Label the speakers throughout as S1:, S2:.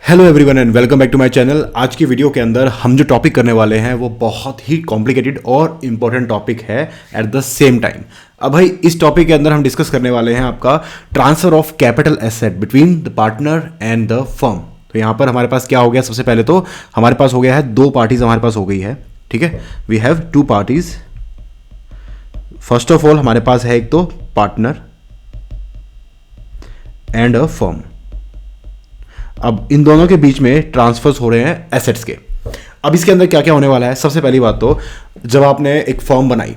S1: Hello everyone and welcome back to my channel. आज की video के अंदर हम जो टॉपिक करने वाले हैं वो बहुत ही कॉम्प्लिकेटेड और इम्पोर्टेंट टॉपिक है एट द सेम टाइम। अब भाई इस टॉपिक के अंदर हम डिस्कस करने वाले हैं आपका transfer of capital asset between the partner and the firm. तो यहाँ पर हमारे पास क्या हो गया, सबसे पहले तो हमारे पास हो गया है दो पार्टीज हमारे पास हो गई है, ठीक है। We have two parties. First of all हमारे पास है एक तो पार्टनर एंड अ फर्म। अब इन दोनों के बीच में ट्रांसफर्स हो रहे हैं एसेट्स के। अब इसके अंदर क्या क्या होने वाला है, सबसे पहली बात तो जब आपने एक फर्म बनाई,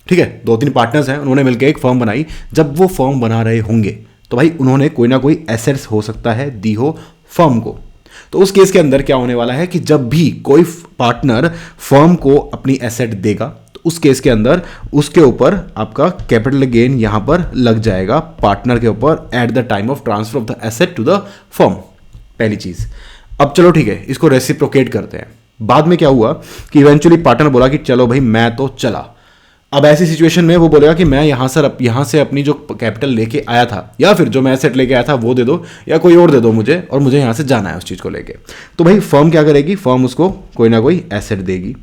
S1: ठीक है, दो तीन पार्टनर्स हैं, उन्होंने मिलकर एक फर्म बनाई। जब वो फर्म बना रहे होंगे तो भाई उन्होंने कोई ना कोई एसेट्स हो सकता है दी हो फर्म को। तो उस केस के अंदर क्या होने वाला है कि जब भी कोई पार्टनर फर्म को अपनी एसेट देगा तो उस केस के अंदर उसके ऊपर आपका कैपिटल गेन यहां पर लग जाएगा पार्टनर के ऊपर at the time of transfer of the asset to the firm. पहली चीज। अब चलो ठीक है, इसको रेसिप्रोकेट करते हैं। बाद में क्या हुआ कि इवेंचुअली पार्टनर बोला कि चलो भाई मैं तो चला। अब ऐसी सिचुएशन में वो बोलेगा कि मैं यहां से अपनी जो कैपिटल लेके आया था या फिर जो मैं एसेट लेके आया था वो दे दो या कोई और दे दो मुझे, और मुझे यहां से जाना है उस चीज को लेके। तो भाई फर्म क्या करेगी, फर्म उसको कोई ना कोई एसेट देगी।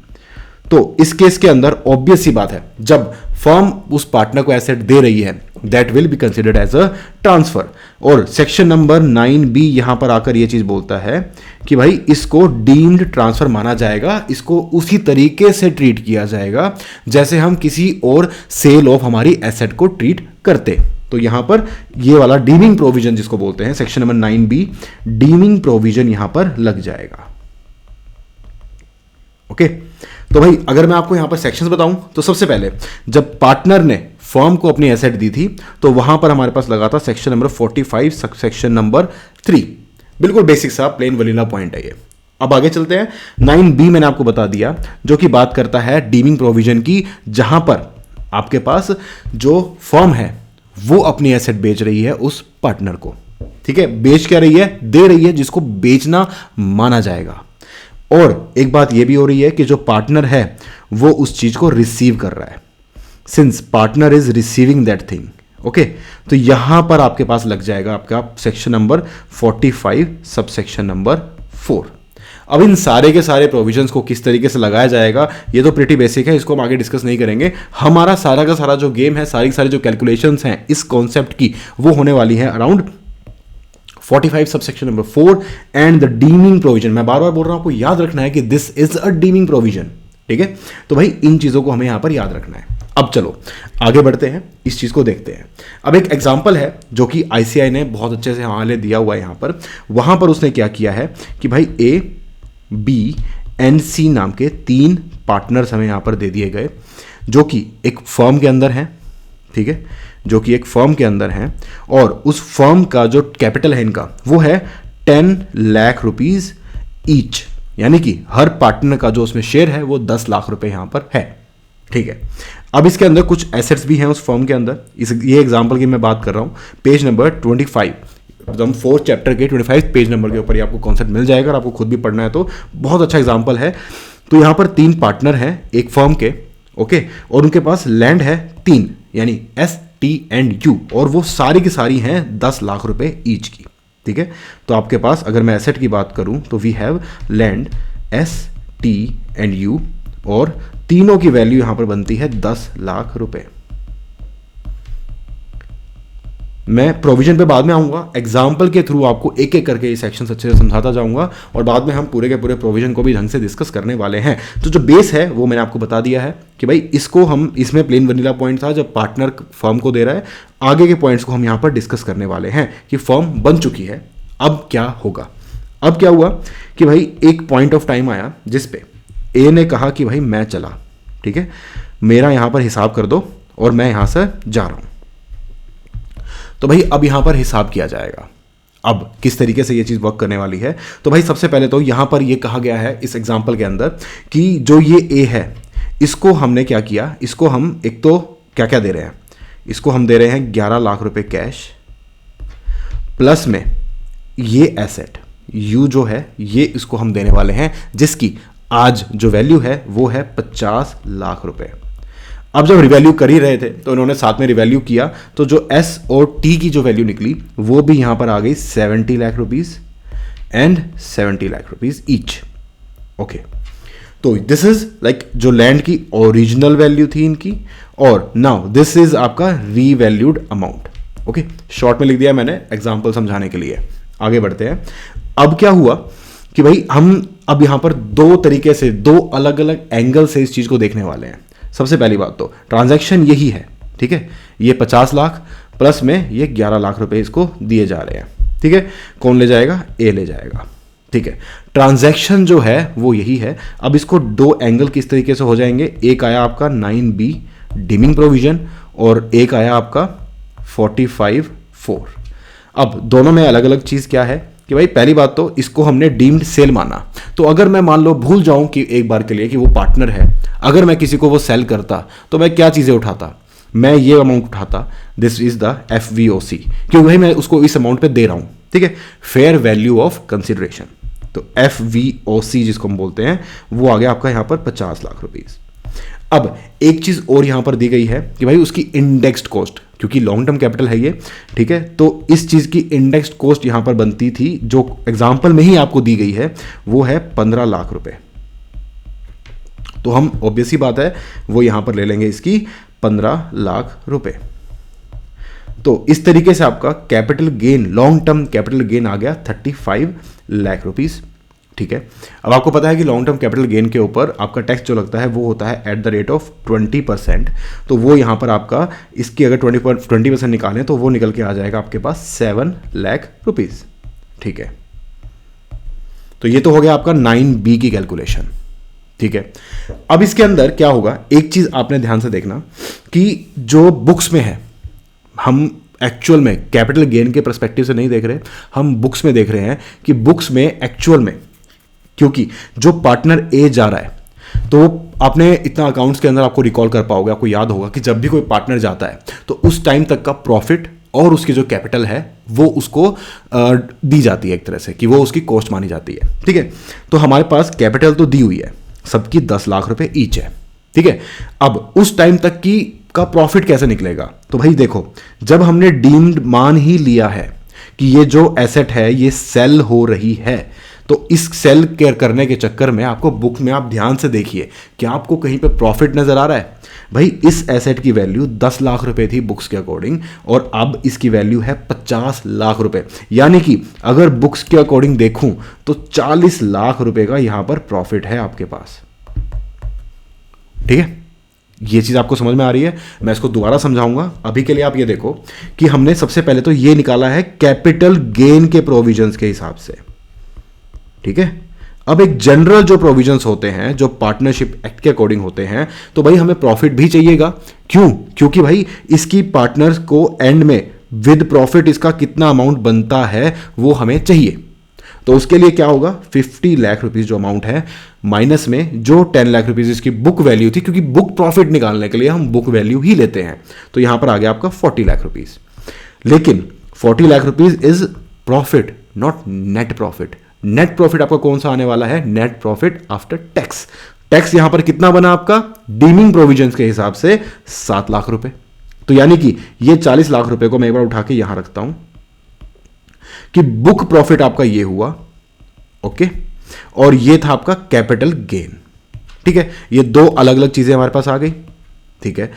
S1: तो इस केस के अंदर ऑब्वियस सी बात है, जब फर्म उस पार्टनर को एसेट दे रही है that will be considered as a transfer. और सेक्शन नंबर 9B यहां पर आकर यह चीज बोलता है कि भाई इसको डीम्ड ट्रांसफर माना जाएगा, इसको उसी तरीके से ट्रीट किया जाएगा जैसे हम किसी और सेल ऑफ हमारी एसेट को ट्रीट करते। तो यहां पर ये वाला डीमिंग प्रोविजन जिसको बोलते हैं section number 9B, dimming provision यहां पर लग जाएगा। ओके तो भाई अगर मैं आपको यहां पर सेक्शंस बताऊं तो सबसे पहले जब पार्टनर ने फर्म को अपनी एसेट दी थी तो वहां पर हमारे पास लगा था सेक्शन नंबर 45 सेक्शन नंबर 3। बिल्कुल बेसिक सा प्लेन वनीला पॉइंट है ये। अब आगे चलते हैं। 9B मैंने आपको बता दिया जो कि बात करता है डीमिंग प्रोविजन की, जहां पर आपके पास जो फर्म है वो अपनी एसेट बेच रही है उस पार्टनर को, ठीक है। बेच क्या रही है, दे रही है, जिसको बेचना माना जाएगा। और एक बात यह भी हो रही है कि जो पार्टनर है वो उस चीज को रिसीव कर रहा है, since partner is receiving that thing. Okay तो यहां पर आपके पास लग जाएगा आपका section number 45 sub section number 4। अब इन सारे के सारे प्रोविजंस को किस तरीके से लगाया जाएगा ये तो प्रीटी बेसिक है, इसको हम आगे डिस्कस नहीं करेंगे। हमारा सारा का सारा जो गेम है, सारी सारी जो कैलकुलेशंस हैं इस कॉन्सेप्ट की, वो होने वाली है around 45 subsection number 4 and the dimming provision. मैं बार बार बोल रहा हूं, आपको याद रखना है कि this is a dimming provision, ठीक है। तो भाई इन चीजों को हमें यहां पर याद रखना है। अब चलो आगे बढ़ते हैं, इस चीज को देखते हैं। अब एक एग्जांपल है जो कि आईसीआई ने बहुत अच्छे से हमारे दिया हुआ है यहां पर। वहां पर उसने क्या किया है कि भाई A, B एंड C नाम के 3 पार्टनर्स हमें यहां पर दे दिए गए जो कि एक फर्म के अंदर हैं, ठीक है, जो कि एक फर्म के अंदर हैं। और उस फर्म का जो कैपिटल है इनका वो है 10 लाख रुपीज ईच, यानी कि हर पार्टनर का जो उसमें शेयर है वो 10 लाख रुपए यहां पर है, ठीक है। अब इसके अंदर कुछ एसेट्स भी हैं उस फर्म के अंदर। ये एग्जांपल की मैं बात कर रहा हूं, पेज नंबर 25 एकदम 4th चैप्टर के 25 पेज नंबर के ऊपर ये आपको कॉन्सेप्ट मिल जाएगा और आपको खुद भी पढ़ना है तो बहुत अच्छा एग्जाम्पल है। तो यहां पर 3 पार्टनर हैं एक फर्म के, ओके, और उनके पास लैंड है 3 यानी ST&U, और वो सारी की सारी हैं 10 लाख रुपए ईच की, ठीक है। तो आपके पास अगर मैं एसेट की बात करूं तो वी हैव लैंड ST&U और तीनों की वैल्यू यहां पर बनती है 10 लाख रुपए। मैं प्रोविजन पे बाद में आऊंगा, एग्जाम्पल के थ्रू आपको एक एक करके ये सेक्शन अच्छे से समझाता जाऊंगा और बाद में हम पूरे के पूरे प्रोविजन को भी ढंग से डिस्कस करने वाले हैं। तो जो बेस है वो मैंने आपको बता दिया है कि भाई इसको हम, इसमें प्लेन वनीला पॉइंट था जब पार्टनर फर्म को दे रहा है। आगे के पॉइंट्स को हम यहां पर डिस्कस करने वाले हैं कि फर्म बन चुकी है, अब क्या होगा। अब क्या हुआ कि भाई एक पॉइंट ऑफ टाइम आया जिसपे ए ने कहा कि भाई मैं चला, ठीक है, मेरा यहां पर हिसाब कर दो और मैं यहां से जा रहा हूं। तो भाई अब यहां पर हिसाब किया जाएगा। अब किस तरीके से ये चीज वर्क करने वाली है, तो भाई सबसे पहले तो यहां पर ये कहा गया है इस एग्जांपल के अंदर कि जो ये ए है इसको हमने क्या किया, इसको हम एक तो क्या क्या दे रहे हैं, इसको हम दे रहे हैं 11 लाख रुपए कैश, प्लस में ये एसेट यू जो है ये इसको हम देने वाले हैं जिसकी आज जो वैल्यू है वो है 50 लाख रुपए। अब जब रिवैल्यू कर ही रहे थे तो इन्होंने साथ में रिवैल्यू किया, तो जो एस और टी की जो वैल्यू निकली वो भी यहां पर आ गई 70 lakh rupees and 70 lakh rupees each. Okay, तो दिस इज लाइक जो लैंड की ओरिजिनल वैल्यू थी इनकी, और नाउ दिस इज आपका रीवैल्यूड अमाउंट। ओके, शॉर्ट में लिख दिया मैंने एग्जांपल समझाने के लिए। आगे बढ़ते हैं। अब क्या हुआ कि भाई हम अब यहां पर दो तरीके से, दो अलग अलग एंगल से इस चीज को देखने वाले हैं। सबसे पहली बात तो ट्रांजैक्शन यही है, ठीक है, ये 50 लाख प्लस में ये 11 लाख रुपए इसको दिए जा रहे हैं, ठीक है। कौन ले जाएगा? ए ले जाएगा, ठीक है। ट्रांजैक्शन जो है वो यही है। अब इसको दो एंगल किस तरीके से हो जाएंगे, एक आया आपका 9B डीमिंग प्रोविजन और एक आया आपका 45(4). अब दोनों में अलग अलग चीज क्या है कि भाई पहली बात तो इसको हमने डीम्ड सेल माना, तो अगर मैं मान लो भूल जाऊं कि एक बार के लिए कि वो पार्टनर है, अगर मैं किसी को वो सेल करता तो मैं क्या चीजें उठाता, मैं ये अमाउंट उठाता, दिस इज द FVOC, क्योंकि भाई मैं उसको इस अमाउंट पे दे रहा हूं, ठीक है, फेयर वैल्यू ऑफ कंसिडरेशन। तो FVOC जिसको हम बोलते हैं वो आ गया आपका यहां पर 50 लाख रुपीज। अब एक चीज और यहां पर दी गई है कि भाई उसकी इंडेक्स्ड कॉस्ट, क्योंकि लॉन्ग टर्म कैपिटल है ये, ठीक है, तो इस चीज की इंडेक्स्ड कॉस्ट यहां पर बनती थी जो एग्जांपल में ही आपको दी गई है, वो है 15 लाख रुपए। तो हम ऑब्वियस ही बात है वो यहां पर ले लेंगे इसकी 15 लाख रुपए। तो इस तरीके से आपका capital gain, long term capital gain आ गया 35 लाख रुपीज, ठीक है। अब आपको पता है कि लॉन्ग टर्म कैपिटल गेन के ऊपर आपका टैक्स जो लगता है वो होता है एट द रेट ऑफ 20%। तो वो यहां पर आपका इसकी अगर 20% निकालें तो वो निकल के आ जाएगा आपके पास 7 लाख रुपीज, ठीक है। तो ये तो हो गया आपका 9B की कैलकुलेशन, ठीक है। अब इसके अंदर क्या होगा, एक चीज आपने ध्यान से देखना कि जो बुक्स में है, हम एक्चुअल में कैपिटल गेन के पर्सपेक्टिव से नहीं देख रहे, हम बुक्स में देख रहे हैं कि बुक्स में एक्चुअल में, क्योंकि जो पार्टनर ए जा रहा है, तो आपने इतना अकाउंट्स के अंदर आपको रिकॉल कर पाओगे, आपको याद होगा कि जब भी कोई पार्टनर जाता है तो उस टाइम तक का प्रॉफिट और उसकी जो कैपिटल है वो उसको दी जाती है एक तरह से, कि वो उसकी कॉस्ट मानी जाती है, ठीक है। तो हमारे पास कैपिटल तो दी हुई है, सबकी 10 लाख रुपए ईच है, ठीक है। अब उस टाइम तक की का प्रॉफिट कैसे निकलेगा, तो भाई देखो, जब हमने डीम्ड मान ही लिया है कि ये जो एसेट है ये सेल हो रही है, तो इस सेल केयर करने के चक्कर में आपको बुक में आप ध्यान से देखिए कि आपको कहीं पे प्रॉफिट नजर आ रहा है। भाई इस एसेट की वैल्यू 10 लाख रुपए थी बुक्स के अकॉर्डिंग, और अब इसकी वैल्यू है 50 लाख रुपए, यानी कि अगर बुक्स के अकॉर्डिंग देखूं तो 40 लाख रुपए का यहां पर प्रॉफिट है आपके पास, ठीक है। ये चीज आपको समझ में आ रही है, मैं इसको दोबारा समझाऊंगा। अभी के लिए आप ये देखो कि हमने सबसे पहले तो ये निकाला है कैपिटल गेन के प्रोविजंस के हिसाब से, ठीक है। अब एक जनरल जो प्रोविजंस होते हैं जो पार्टनरशिप एक्ट के अकॉर्डिंग होते हैं, तो भाई हमें प्रॉफिट भी चाहिएगा। क्यों? क्योंकि भाई इसकी पार्टनर्स को एंड में विद प्रॉफिट इसका कितना अमाउंट बनता है वो हमें चाहिए। तो उसके लिए क्या होगा, 50 लाख रुपीज जो अमाउंट है माइनस में जो 10 लाख रुपीज इसकी बुक वैल्यू थी, क्योंकि बुक प्रॉफिट निकालने के लिए हम बुक वैल्यू ही लेते हैं, तो यहां पर आ गया आपका 40 लाख रुपीज। लेकिन 40 lakh rupees is profit, not net profit. Net profit आपका कौन सा आने वाला है, net profit after tax. Tax यहां पर कितना बना आपका डीमिंग प्रोविजंस के हिसाब से 7 लाख रुपए। तो यानी कि ये 40 लाख रुपए को मैं एक बार उठा के यहां रखता हूं कि बुक प्रॉफिट आपका ये हुआ, ओके, और ये था आपका कैपिटल गेन, ठीक है। ये दो अलग अलग चीजें हमारे पास आ गई, ठीक है।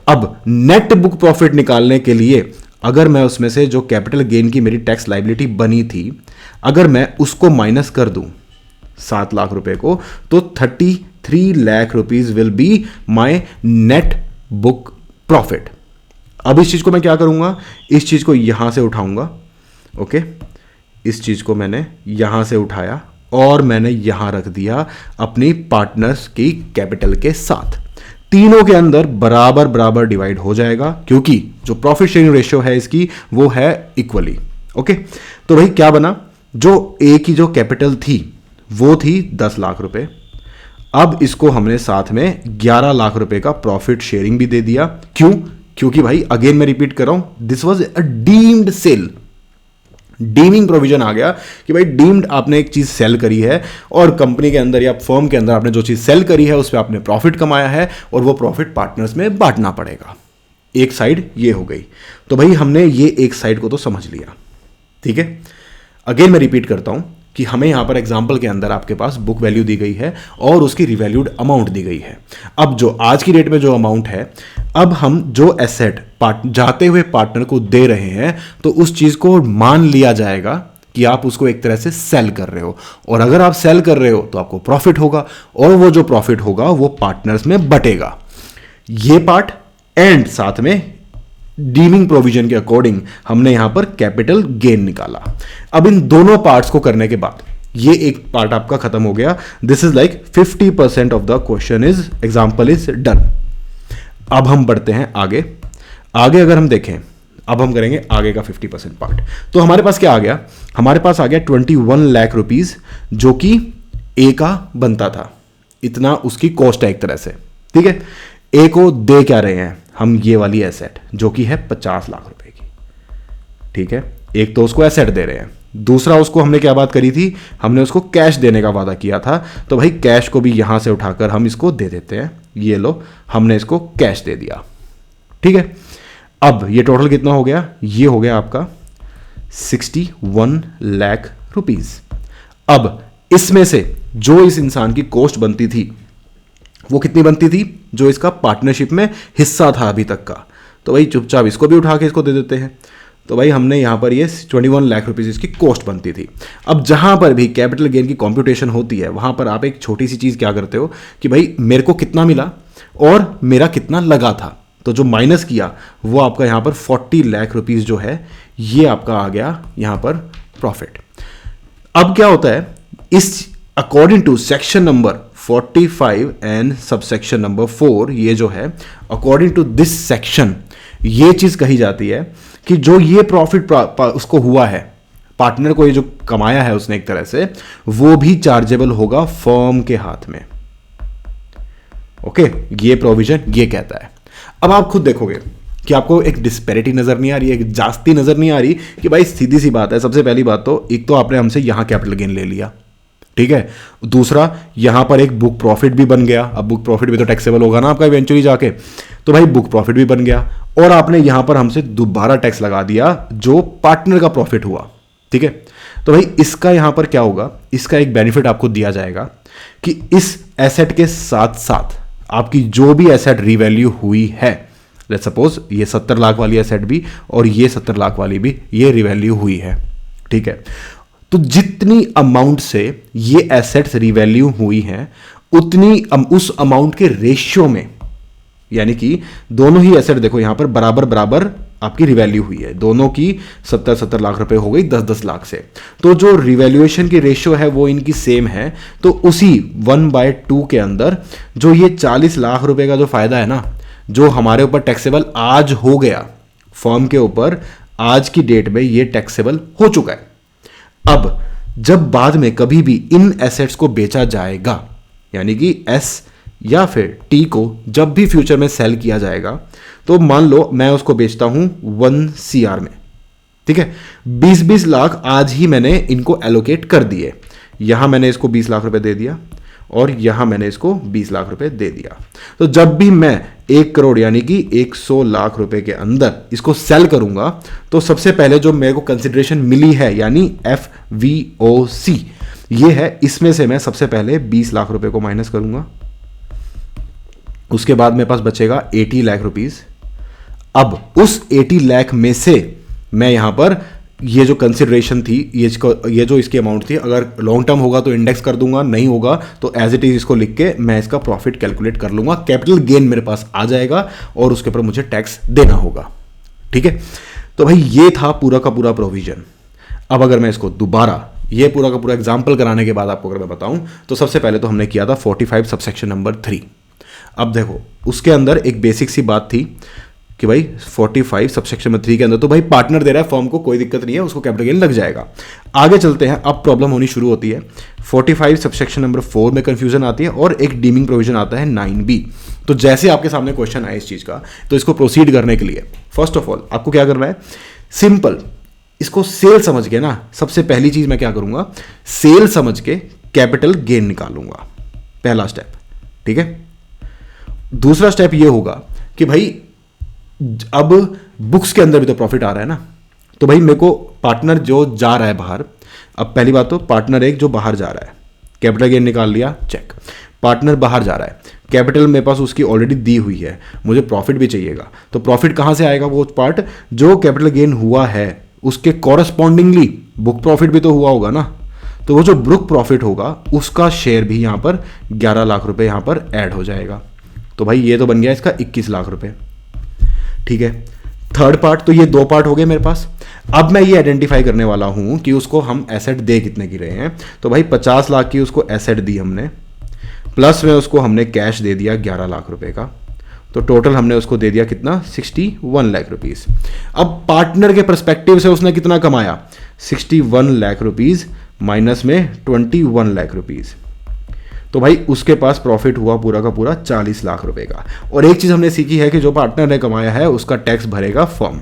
S1: अब नेट बुक प्रॉफिट निकालने के लिए अगर मैं उसमें से जो कैपिटल गेन की मेरी टैक्स लायबिलिटी बनी थी, अगर मैं उसको माइनस कर दूं 7 लाख रुपए को, तो 33 lakh rupees will be my net book profit. अब इस चीज को मैं क्या करूंगा, इस चीज को यहां से उठाऊंगा, ओके, इस चीज को मैंने यहां से उठाया और मैंने यहां रख दिया अपनी पार्टनर्स की कैपिटल के साथ। तीनों के अंदर बराबर बराबर डिवाइड हो जाएगा, क्योंकि जो प्रॉफिट शेयरिंग रेशियो है इसकी वो है इक्वली, ओके। तो भाई क्या बना, जो ए की जो कैपिटल थी वो थी 10 लाख रुपए, अब इसको हमने साथ में 11 लाख रुपए का प्रॉफिट शेयरिंग भी दे दिया। क्यों? क्योंकि भाई अगेन मैं रिपीट कर रहा हूं, this was a deemed sale. Deeming provision आ गया कि भाई डीम्ड आपने एक चीज सेल करी है और कंपनी के अंदर या फर्म के अंदर आपने जो चीज सेल करी है उस पर आपने प्रॉफिट कमाया है और वो प्रॉफिट पार्टनर्स में बांटना पड़ेगा। एक साइड ये हो गई, तो भाई हमने ये एक साइड को तो समझ लिया, ठीक है। अगेन मैं रिपीट करता हूं कि हमें यहाँ पर एग्जाम्पल के अंदर आपके पास बुक वैल्यू दी गई है और उसकी रिवैल्यूड अमाउंट दी गई है। अब जो आज की डेट में जो अमाउंट है, अब हम जो एसेट जाते हुए पार्टनर को दे रहे हैं तो उस चीज़ को मान लिया जाएगा कि आप उसको एक तरह से सेल कर रहे हो, और अगर आप सेल कर रहे हो तो आपको प्रॉफिट होगा, और वो जो प्रॉफिट होगा वो पार्टनर्स में बटेगा। ये पार्ट एंड साथ में डीमिंग प्रोविजन के अकॉर्डिंग हमने यहां पर कैपिटल गेन निकाला। अब इन दोनों पार्ट्स को करने के बाद ये एक पार्ट आपका खत्म हो गया। This is like 50% of the question is example is done. अब हम बढ़ते हैं आगे। आगे अगर हम देखें, अब हम करेंगे आगे का 50% पार्ट। तो हमारे पास क्या आ गया, हमारे पास आ गया 21 लाख रुपीज, जो कि ए का बनता था, इतना उसकी कॉस्ट है एक तरह से। ठीक है, ए को दे क्या रहे हैं हम, ये वाली एसेट जो कि है 50 लाख रुपए की। ठीक है, एक तो उसको एसेट दे रहे हैं, दूसरा उसको हमने क्या बात करी थी, हमने उसको कैश देने का वादा किया था। तो भाई कैश को भी यहां से उठाकर हम इसको दे देते हैं। ये लो, हमने इसको कैश दे दिया। ठीक है, अब ये टोटल कितना हो गया, ये हो गया आपका 61 लाख रुपीज। अब इसमें से जो इस इंसान की कॉस्ट बनती थी वो कितनी बनती थी, जो इसका पार्टनरशिप में हिस्सा था अभी तक का, तो भाई चुपचाप इसको भी उठा के इसको दे देते हैं। तो भाई हमने यहां पर ये 21 लाख रुपीज इसकी कॉस्ट बनती थी। अब जहां पर भी कैपिटल गेन की कंप्यूटेशन होती है वहां पर आप एक छोटी सी चीज क्या करते हो कि भाई मेरे को कितना मिला और मेरा कितना लगा था, तो जो माइनस किया वो आपका यहां पर 40 लाख रुपीज जो है ये आपका आ गया यहां पर प्रॉफिट। अब क्या होता है, इस according to section number 45 and subsection number 4, ये जो है अकॉर्डिंग टू दिस सेक्शन ये चीज कही जाती है कि जो ये प्रॉफिट उसको हुआ है, पार्टनर को ये जो कमाया है उसने एक तरह से, वो भी चार्जेबल होगा फर्म के हाथ में। ओके, ये प्रोविजन ये कहता है। अब आप खुद देखोगे कि आपको एक डिस्पैरिटी नजर नहीं आ रही है, एक जास्ती नजर नहीं आ रही कि भाई सीधी सी बात है। सबसे पहली बात तो एक तो आपने हमसे यहां कैपिटल गेन ले लिया, ठीक है, दूसरा यहां पर एक बुक प्रॉफिट भी बन गया। अब बुक प्रॉफिट भी तो टैक्सेबल होगा ना आपका इवेंचुअली जाके, तो भाई बुक प्रॉफिट भी बन गया, और आपने यहां पर हमसे दोबारा टैक्स लगा दिया जो पार्टनर का प्रॉफिट हुआ। ठीक है, तो भाई इसका यहां पर क्या होगा, इसका एक बेनिफिट आपको दिया जाएगा कि इस एसेट के साथ साथ आपकी जो भी एसेट रीवैल्यू हुई है, लेट्स सपोज ये 70 लाख वाली एसेट भी और ये 70 लाख वाली भी ये रीवैल्यू हुई है। ठीक है, तो जितनी अमाउंट से ये एसेट्स रीवैल्यू हुई हैं उतनी उस अमाउंट के रेशियो में, यानी कि दोनों ही एसेट देखो यहां पर बराबर बराबर आपकी रिवैल्यू हुई है, दोनों की 70 लाख रुपए हो गई 10 लाख से, तो जो रिवैल्यूएशन की रेशियो है वो इनकी सेम है। तो उसी 1/2 के अंदर जो ये 40 लाख रुपए का जो फायदा है ना, जो हमारे ऊपर टैक्सेबल आज हो गया, फर्म के ऊपर आज की डेट में ये टैक्सेबल हो चुका है। अब जब बाद में कभी भी इन एसेट्स को बेचा जाएगा, यानी कि एस या फिर टी को जब भी फ्यूचर में सेल किया जाएगा, तो मान लो मैं उसको बेचता हूं 1 CR में, ठीक है, 20-20 लाख आज ही मैंने इनको एलोकेट कर दिए। यहां मैंने इसको 20 लाख रुपए दे दिया और यहां मैंने इसको 20 लाख रुपए दे दिया। तो जब भी मैं 1 करोड़ यानी कि 100 लाख रुपए के अंदर इसको सेल करूंगा, तो सबसे पहले जो मेरे को कंसिडरेशन मिली है यानी FVOC ये है, इसमें से मैं सबसे पहले 20 लाख रुपए को माइनस करूंगा। उसके बाद मेरे पास बचेगा 80 लाख रुपीज। अब उस 80 लाख में से मैं यहां पर ये जो कंसिडरेशन थी, ये जो इसकी अमाउंट थी, अगर लॉन्ग टर्म होगा तो इंडेक्स कर दूंगा, नहीं होगा तो एज इट इज इसको लिख के मैं इसका प्रॉफिट कैलकुलेट कर लूंगा। कैपिटल गेन मेरे पास आ जाएगा और उसके ऊपर मुझे टैक्स देना होगा। ठीक है, तो भाई ये था पूरा का पूरा प्रोविजन। अब अगर मैं इसको दोबारा ये पूरा का पूरा एग्जाम्पल कराने के बाद आपको अगर मैं बताऊं, तो सबसे पहले तो हमने किया था 45 सबसेक्शन नंबर 3। अब देखो उसके अंदर एक बेसिक सी बात थी कि भाई 45 सबसेक्शन में 3 के अंदर तो भाई पार्टनर दे रहा है फर्म को, कोई दिक्कत नहीं है, उसको कैपिटल गेन लग जाएगा। आगे चलते हैं, अब प्रॉब्लम होनी शुरू होती है। 45 सबसेक्शन नंबर 4 में कंफ्यूजन आती है और एक डीमिंग प्रोविजन आता है 9B। तो जैसे आपके सामने क्वेश्चन आए इस चीज का, तो इसको प्रोसीड करने के लिए फर्स्ट ऑफ ऑल आपको क्या करना है, सिंपल इसको सेल समझ के ना, सबसे पहली चीज मैं क्या करूंगा, सेल समझ के कैपिटल गेन निकालूंगा, पहला स्टेप। ठीक है, दूसरा स्टेप ये होगा कि भाई अब बुक्स के अंदर भी तो प्रॉफिट आ रहा है ना, तो भाई मेरे को पार्टनर जो जा रहा है बाहर, अब पहली बात तो पार्टनर एक जो बाहर जा रहा है, कैपिटल गेन निकाल लिया, चेक। पार्टनर बाहर जा रहा है, कैपिटल मेरे पास उसकी ऑलरेडी दी हुई है, मुझे प्रॉफिट भी चाहिएगा, तो प्रॉफिट कहाँ से आएगा? वो पार्ट जो कैपिटल गेन हुआ है उसके कॉरस्पॉन्डिंगली बुक प्रॉफिट भी तो हुआ होगा ना, तो वो जो बुक प्रॉफिट होगा उसका शेयर भी यहाँ पर 11 लाख रुपए यहाँ पर ऐड हो जाएगा। तो भाई ये तो बन गया इसका 21 लाख रुपए, ठीक है। थर्ड पार्ट, तो ये 2 पार्ट हो गए मेरे पास। अब मैं ये आइडेंटिफाई करने वाला हूं कि उसको हम एसेट दे कितने की रहे हैं। तो भाई 50 लाख की उसको एसेट दी हमने, प्लस में उसको हमने कैश दे दिया 11 लाख रुपए का, तो टोटल हमने उसको दे दिया कितना? 61 लाख रुपीज। अब पार्टनर के पर्सपेक्टिव से उसने कितना कमाया? 61 लाख रुपीज माइनस में 21 लाख रुपीज, तो भाई उसके पास प्रॉफिट हुआ पूरा का पूरा 40 लाख रुपए का। और एक चीज हमने सीखी है कि जो पार्टनर ने कमाया है उसका टैक्स भरेगा फर्म,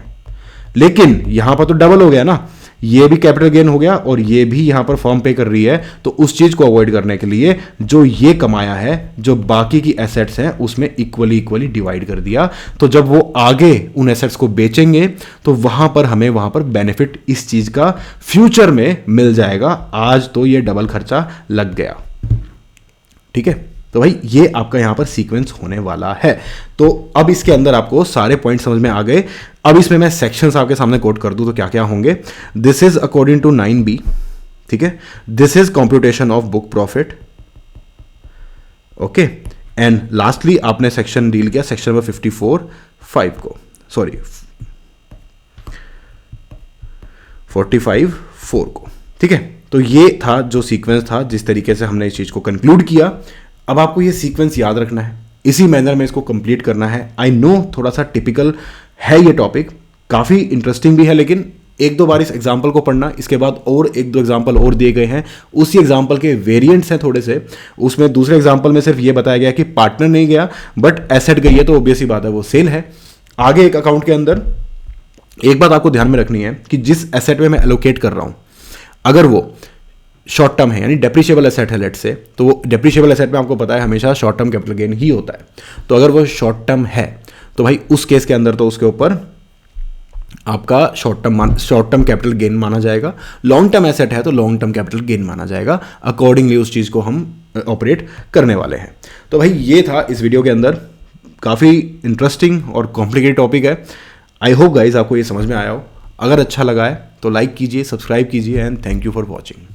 S1: लेकिन यहां पर तो डबल हो गया ना, ये भी कैपिटल गेन हो गया और ये भी यहां पर फर्म पे कर रही है। तो उस चीज को अवॉइड करने के लिए जो ये कमाया है, जो बाकी की एसेट्स हैं उसमें इक्वली डिवाइड कर दिया। तो जब वो आगे उन एसेट्स को बेचेंगे तो वहां पर हमें वहां पर बेनिफिट इस चीज का फ्यूचर में मिल जाएगा। आज तो ये डबल खर्चा लग गया, ठीक है। तो भाई ये आपका यहां पर सीक्वेंस होने वाला है। तो अब इसके अंदर आपको सारे पॉइंट समझ में आ गए। अब इसमें मैं सेक्शंस आपके सामने कोट कर दूं तो क्या क्या होंगे। This is according to 9B, ठीक है। This is computation of book profit, okay. And lastly आपने सेक्शन डील किया सेक्शन नंबर 54(5) को, सॉरी 45(4) को, ठीक है। तो ये था जो सीक्वेंस था, जिस तरीके से हमने इस चीज को कंक्लूड किया। अब आपको ये सीक्वेंस याद रखना है, इसी मैनर में इसको कंप्लीट करना है। आई नो थोड़ा सा टिपिकल है ये टॉपिक, काफी इंटरेस्टिंग भी है, लेकिन 1-2 बार इस एग्जाम्पल को पढ़ना, इसके बाद और 1-2 एग्जाम्पल और दिए गए हैं, उसी एग्जाम्पल के वेरिएंट्स हैं थोड़े से। उसमें दूसरे एग्जाम्पल में सिर्फ ये बताया गया कि पार्टनर नहीं गया बट एसेट गई है, तो ऑब्वियस ही बात है वो सेल है। आगे एक अकाउंट के अंदर एक बात आपको ध्यान में रखनी है कि जिस एसेट में मैं एलोकेट कर रहा हूं, अगर वो शॉर्ट टर्म है यानी डेप्रिशिएबल एसेट है लेट से, तो वो डेप्रिशिएबल एसेट में आपको पता है हमेशा शॉर्ट टर्म कैपिटल गेन ही होता है। तो अगर वो शॉर्ट टर्म है तो भाई उस केस के अंदर तो उसके ऊपर आपका शॉर्ट टर्म कैपिटल गेन माना जाएगा। लॉन्ग टर्म एसेट है तो लॉन्ग टर्म कैपिटल गेन माना जाएगा। अकॉर्डिंगली उस चीज को हम ऑपरेट करने वाले हैं। तो भाई ये था इस वीडियो के अंदर, काफी इंटरेस्टिंग और कॉम्प्लिकेटेड टॉपिक है। आई होप गाइज आपको ये समझ में आया हो। अगर अच्छा लगा है तो लाइक कीजिए, सब्सक्राइब कीजिए and thank you for watching.